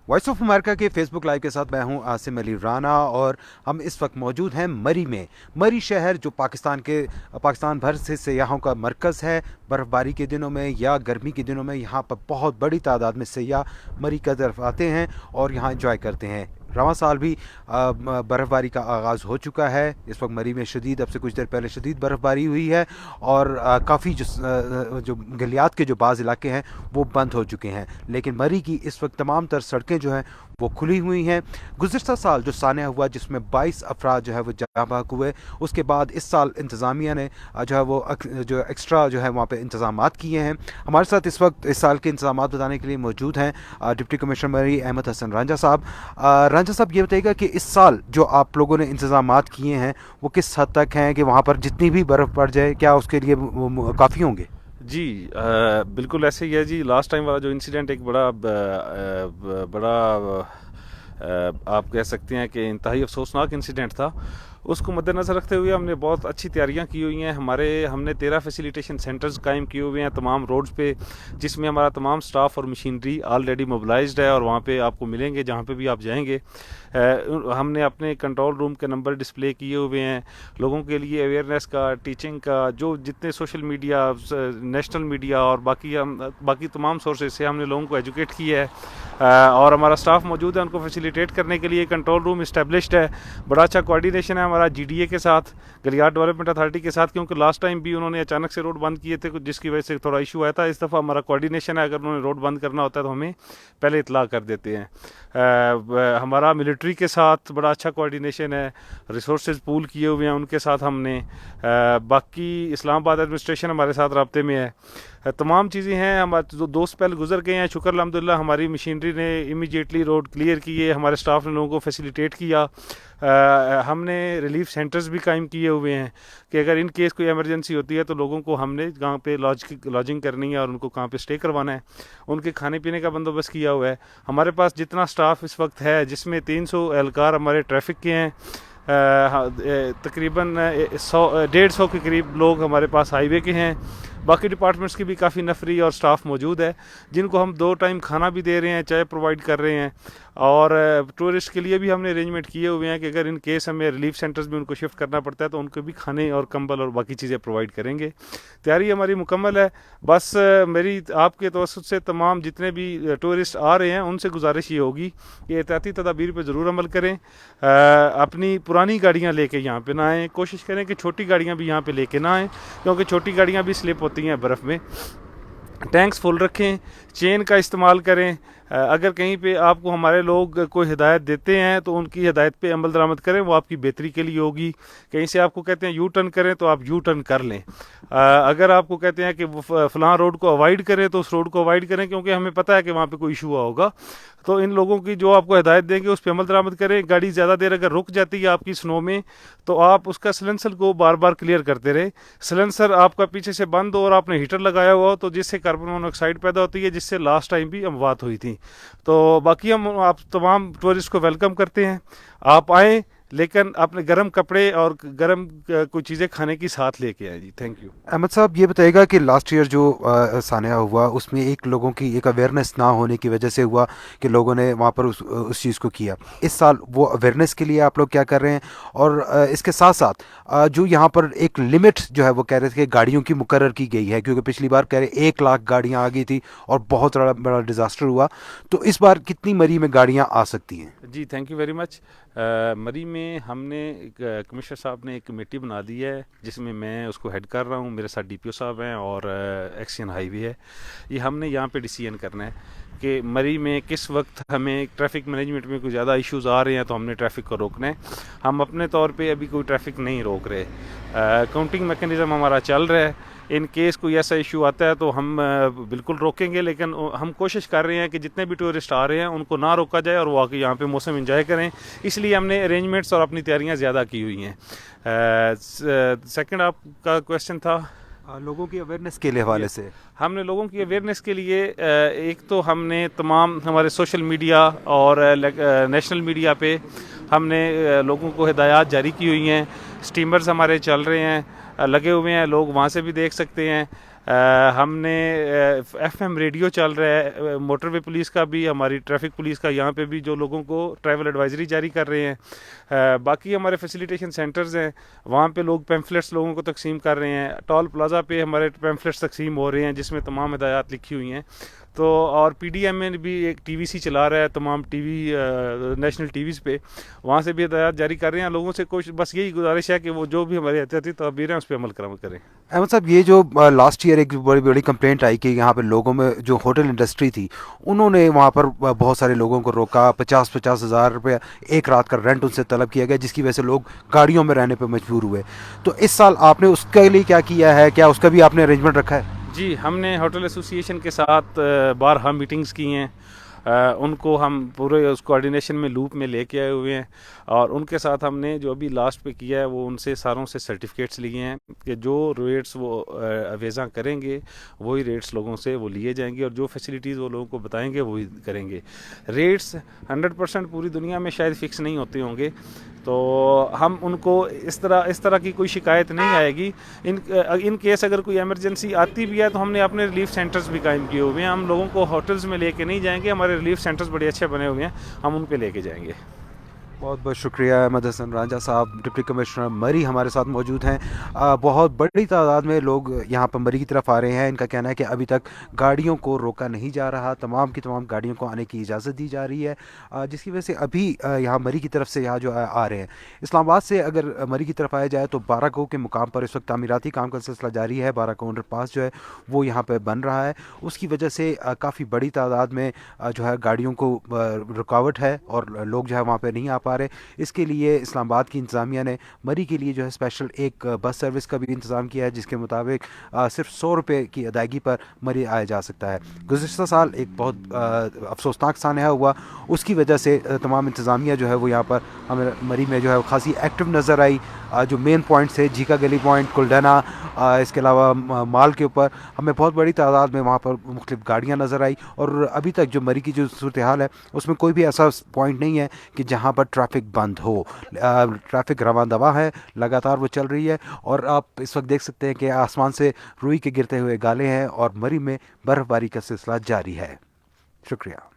Voice of America के Facebook live के साथ मैं हूं आसिम अली राना और हम इस वक्त मौजूद हैं मरी में। मरी शहर जो पाकिस्तान भर से सयाहों का मरकज़ है। बर्फ़बारी के दिनों में या गर्मी के दिनों में यहाँ पर बहुत बड़ी तादाद में सयाह मरी की तरफ आते हैं और यहाँ इंजॉय करते हैं। रवां साल भी बर्फ़बारी का आगाज़ हो चुका है। इस वक्त मरी में अब से कुछ देर पहले शदीद बर्फ़बारी हुई है और काफ़ी जो गलियात के जो बाज़ इलाके हैं वो बंद हो चुके हैं, लेकिन मरी की इस वक्त तमाम तर सड़कें जो हैं वो खुली हुई हैं। गुज़िश्ता साल जो सानिया हुआ जिसमें 22 अफराद जो है वो जाँ बहक हुए, उसके बाद इस साल इंतज़ामिया ने जो है वो जो एक्स्ट्रा जो है वहाँ पे इंतज़ामात किए हैं। हमारे साथ इस वक्त इस साल के इंतज़ामात बताने के लिए मौजूद हैं डिप्टी कमिश्नर मरी अहमद हसन रांझा साहब। रांझा साहब, ये बताइएगा कि इस साल जो आप लोगों ने इंतज़ामात किए हैं वो किस हद तक हैं कि वहाँ पर जितनी भी बर्फ़ पड़ जाए क्या उसके लिए काफ़ी होंगे? जी बिल्कुल ऐसे ही है जी। लास्ट टाइम वाला जो इंसिडेंट एक बड़ा आप कह सकते हैं कि इंतहाई अफसोसनाक इंसिडेंट था। उसको मद्देनज़र रखते हुए हमने बहुत अच्छी तैयारियां की हुई हैं। हमने 13 फैसिलिटेशन सेंटर्स कायम किए हुए हैं तमाम रोड्स पे, जिसमें हमारा तमाम स्टाफ और मशीनरी ऑलरेडी मोबिलाइज्ड है और वहाँ पे आपको मिलेंगे जहाँ पे भी आप जाएंगे। हमने अपने कंट्रोल रूम के नंबर डिस्प्ले किए हुए हैं लोगों के लिए अवेयरनेस का, टीचिंग का, जो जितने सोशल मीडिया, नेशनल मीडिया और बाकी तमाम सोर्सेज से हमने लोगों को एजुकेट किया है और हमारा स्टाफ मौजूद है उनको फैसिलिटेट करने के लिए। कंट्रोल रूम इस्टेब्लिश्ड है, बड़ा अच्छा कोऑर्डिनेशन है हमारा जीडीए के साथ, गलियात डेवलपमेंट अथॉरिटी के साथ, क्योंकि लास्ट टाइम भी उन्होंने अचानक से रोड बंद किए थे जिसकी वजह से थोड़ा इशू आया था। इस दफ़ा हमारा कोऑर्डिनेशन है, अगर उन्होंने रोड बंद करना होता है तो हमें पहले इतला कर देते हैं। हमारा मिलिट्री के साथ बड़ा अच्छा कोऑर्डिनेशन है, रिसोर्सेज पूल किए हुए हैं उनके साथ हमने। बाकी इस्लामाबाद एडमिनिस्ट्रेशन हमारे साथ राब्ते में है। तमाम चीज़ें हैं। हमारे जो दोस्त पहले गुजर गए हैं, शुक्र अल्हम्दुलिल्लाह हमारी मशीनरी ने इमीडिएटली रोड क्लियर किए, हमारे स्टाफ ने लोगों को फैसिलिटेट किया। हमने रिलीफ सेंटर्स भी कायम किए हुए हैं कि अगर इन केस कोई इमरजेंसी होती है तो लोगों को हमने कहाँ पे लॉजिंग करनी है और उनको कहाँ पे स्टे करवाना है, उनके खाने पीने का बंदोबस्त किया हुआ है। हमारे पास जितना स्टाफ इस वक्त है, जिसमें 300 एहलकार हमारे ट्रैफिक के हैं, तकरीबन 150 के करीब लोग हमारे पास हाईवे के हैं। बाकी डिपार्टमेंट्स की भी काफ़ी नफरी और स्टाफ मौजूद है जिनको हम 2 टाइम खाना भी दे रहे हैं, चाय प्रोवाइड कर रहे हैं और टूरिस्ट के लिए भी हमने अरेंजमेंट किए हुए हैं कि अगर इन केस हमें रिलीफ सेंटर्स में उनको शिफ्ट करना पड़ता है तो उनको भी खाने और कंबल और बाकी चीज़ें प्रोवाइड करेंगे। तैयारी हमारी मुकम्मल है। बस मेरी आपके तवज्जुह से तमाम जितने भी टूरिस्ट आ रहे हैं उनसे गुजारिश ये होगी कि एहतियाती तदाबीर पर ज़रूर अमल करें। अपनी पुरानी गाड़ियाँ लेके यहाँ पे ना आएँ, कोशिश करें कि छोटी गाड़ियाँ भी यहाँ पे लेके ना आएँ, क्योंकि छोटी गाड़ियाँ भी स्लिप होती हैं बर्फ़ में। टैंक्स फुल रखें, चेन का इस्तेमाल करें। अगर कहीं पे आपको हमारे लोग कोई हिदायत देते हैं तो उनकी हिदायत पे अमल दरामद करें, वो आपकी बेहतरी के लिए होगी। कहीं से आपको कहते हैं यू टर्न करें तो आप यू टर्न कर लें। अगर आपको कहते हैं कि वो फलां रोड को अवॉइड करें तो उस रोड को अवॉइड करें, क्योंकि हमें पता है कि वहाँ पे कोई इशू हुआ होगा। तो इन लोगों की जो आपको हिदायत देंगे उस पर अमल दरामद करें। गाड़ी ज़्यादा देर अगर रुक जाती है आपकी स्नो में तो आप उसका सिलेंसर को बार बार क्लियर करते रहे। सिलेंसर आपका पीछे से बंद हो और आपने हीटर लगाया हुआ हो तो जिससे कार्बन मोनोऑक्साइड पैदा होती है, जिससे लास्ट टाइम भी अमवात हुई थी। तो बाकी हम आप तमाम टूरिस्ट को वेलकम करते हैं, आप आएँ, लेकिन अपने गर्म कपड़े और गर्म कोई चीज़ें खाने की साथ लेके आए जी। Thank you. अहमद साहब, ये बताइएगा कि लास्ट ईयर जो सानिया हुआ उसमें लोगों की एक अवेयरनेस ना होने की वजह से हुआ कि लोगों ने वहाँ पर उस चीज़ को किया। इस साल वो अवेयरनेस के लिए आप लोग क्या कर रहे हैं? और इसके साथ साथ जो यहाँ पर एक लिमिट जो है वो कह रहे थे कि गाड़ियों की मुकर्रर की गई है, क्योंकि पिछली बार कह रहे 1 लाख गाड़ियाँ आ गई थी और बहुत बड़ा डिज़ास्टर हुआ, तो इस बार कितनी मरी में गाड़ियाँ आ सकती हैं? जी थैंक यू वेरी मच। मरी में हमने कमिश्नर साहब ने एक कमेटी बना दी है जिसमें मैं उसको हेड कर रहा हूँ, मेरे साथ डीपीओ साहब हैं और एक्सियन हाईवे है। ये हमने यहाँ पे डिसीजन करना है कि मरी में किस वक्त हमें ट्रैफिक मैनेजमेंट में कुछ ज़्यादा इश्यूज़ आ रहे हैं तो हमने ट्रैफिक को रोकना है। हम अपने तौर पे अभी कोई ट्रैफिक नहीं रोक रहे। काउंटिंग मैकेनिज़्म हमारा चल रहा है। इन केस कोई ऐसा इशू आता है तो हम बिल्कुल रोकेंगे, लेकिन हम कोशिश कर रहे हैं कि जितने भी टूरिस्ट आ रहे हैं उनको ना रोका जाए और वो आके यहाँ पे मौसम एंजॉय करें। इसलिए हमने अरेंजमेंट्स और अपनी तैयारियाँ ज़्यादा की हुई हैं। सेकंड आपका क्वेश्चन था लोगों की अवेयरनेस के हवाले से। हमने लोगों की अवेयरनेस के लिए एक तो हमने तमाम हमारे सोशल मीडिया और नेशनल मीडिया पे हमने लोगों को हिदायत जारी की हुई हैं। स्टीमर्स हमारे चल रहे हैं, लगे हुए हैं, लोग वहाँ से भी देख सकते हैं। ہم نے ایف ایم ریڈیو چل رہا ہے موٹر وے پولیس کا بھی, ہماری ٹریفک پولیس کا, یہاں پہ بھی جو لوگوں کو ٹریول ایڈوائزری جاری کر رہے ہیں. باقی ہمارے فیسیلیٹیشن سینٹرز ہیں, وہاں پہ لوگ پیمفلیٹس لوگوں کو تقسیم کر رہے ہیں. ٹول پلازا پہ ہمارے پیمفلیٹس تقسیم ہو رہے ہیں جس میں تمام ہدایات لکھی ہوئی ہیں. تو اور پی ڈی ایم میں بھی ایک ٹی وی سی چلا رہا ہے, تمام T V national T Vs پہ, وہاں سے بھی ہدایات جاری کر رہے ہیں. لوگوں سے بس یہی گزارش ہے کہ وہ جو بھی ہماری احتیاطی تدابیر ہیں اس پہ عمل کریں. احمد صاحب, یہ جو لاسٹ ایئر ایک بڑی کمپلینٹ آئی کہ یہاں پہ لوگوں میں جو ہوٹل انڈسٹری تھی انہوں نے وہاں پر بہت سارے لوگوں کو روکا, 50,000 روپے ایک رات کا رینٹ ان سے طلب کیا گیا, جس کی وجہ سے لوگ گاڑیوں میں رہنے پہ مجبور ہوئے. تو اس سال آپ نے اس کے لیے کیا کیا ہے, کیا اس کا بھی آپ نے ارینجمنٹ رکھا ہے؟ جی, ہم نے ہوٹل ایسوسی ایشن کے ساتھ بارہا میٹنگز کی ہیں. ان کو ہم پورے اس کوآرڈینیشن میں لوپ میں لے کے آئے ہوئے ہیں, اور ان کے ساتھ ہم نے جو ابھی لاسٹ پہ کیا ہے وہ ان سے ساروں سے سرٹیفکیٹس لیے ہیں کہ جو ریٹس وہ اویزاں کریں گے وہی ریٹس لوگوں سے وہ لیے جائیں گے, اور جو فیسیلیٹیز وہ لوگوں کو بتائیں گے وہی کریں گے. ریٹس 100% پوری دنیا میں شاید فکس نہیں ہوتے ہوں گے, تو ہم ان کو اس طرح کی کوئی شکایت نہیں آئے گی. ان کیس اگر کوئی ایمرجنسی آتی بھی ہے تو ہم نے اپنے ریلیف سینٹرز بھی قائم کیے ہوئے ہیں. ہم لوگوں کو ہوٹلز میں لے کے نہیں جائیں گے, ہمارے ریلیف سینٹرز بڑے اچھے بنے ہوئے ہیں, ہم ان پہ لے کے جائیں گے. بہت بہت شکریہ احمد حسن رانجھا صاحب, ڈپٹی کمشنر مری ہمارے ساتھ موجود ہیں. بہت بڑی تعداد میں لوگ یہاں پر مری کی طرف آ رہے ہیں. ان کا کہنا ہے کہ ابھی تک گاڑیوں کو روکا نہیں جا رہا, تمام کی تمام گاڑیوں کو آنے کی اجازت دی جا رہی ہے, جس کی وجہ سے ابھی یہاں مری کی طرف سے یہاں جو آ رہے ہیں. اسلام آباد سے اگر مری کی طرف آیا جائے تو باراکو کے مقام پر اس وقت تعمیراتی کام کا سلسلہ جاری ہے. باراکو انڈر پاس جو ہے وہ یہاں پہ بن رہا ہے, اس کی وجہ سے کافی بڑی تعداد میں جو ہے گاڑیوں کو رکاوٹ ہے اور لوگ جو ہے وہاں پہ نہیں آ پا رہے. اس کے لیے اسلام آباد کی انتظامیہ نے مری کے لیے جو ہے اسپیشل ایک بس سروس کا بھی انتظام کیا ہے, جس کے مطابق صرف 100 روپے کی ادائیگی پر مری آیا جا سکتا ہے. گزشتہ سال ایک بہت افسوسناک سانحہ ہوا, اس کی وجہ سے تمام انتظامیہ جو ہے وہ یہاں پر ہمیں مری میں جو ہے خاصی ایکٹیو نظر آئی. جو مین پوائنٹس ہے جھیکا گلی پوائنٹ, کلڈنا, اس کے علاوہ مال کے اوپر ہمیں بہت بڑی تعداد میں وہاں پر مختلف گاڑیاں نظر آئی. اور ابھی تک جو مری کی جو صورتحال ہے اس میں کوئی بھی ایسا پوائنٹ نہیں ہے کہ جہاں پر ٹریفک بند ہو. ٹریفک رواں دواں ہے, لگاتار وہ چل رہی ہے, اور آپ اس وقت دیکھ سکتے ہیں کہ آسمان سے روئی کے گرتے ہوئے گالے ہیں, اور مری میں برف باری کا سلسلہ جاری ہے. شکریہ.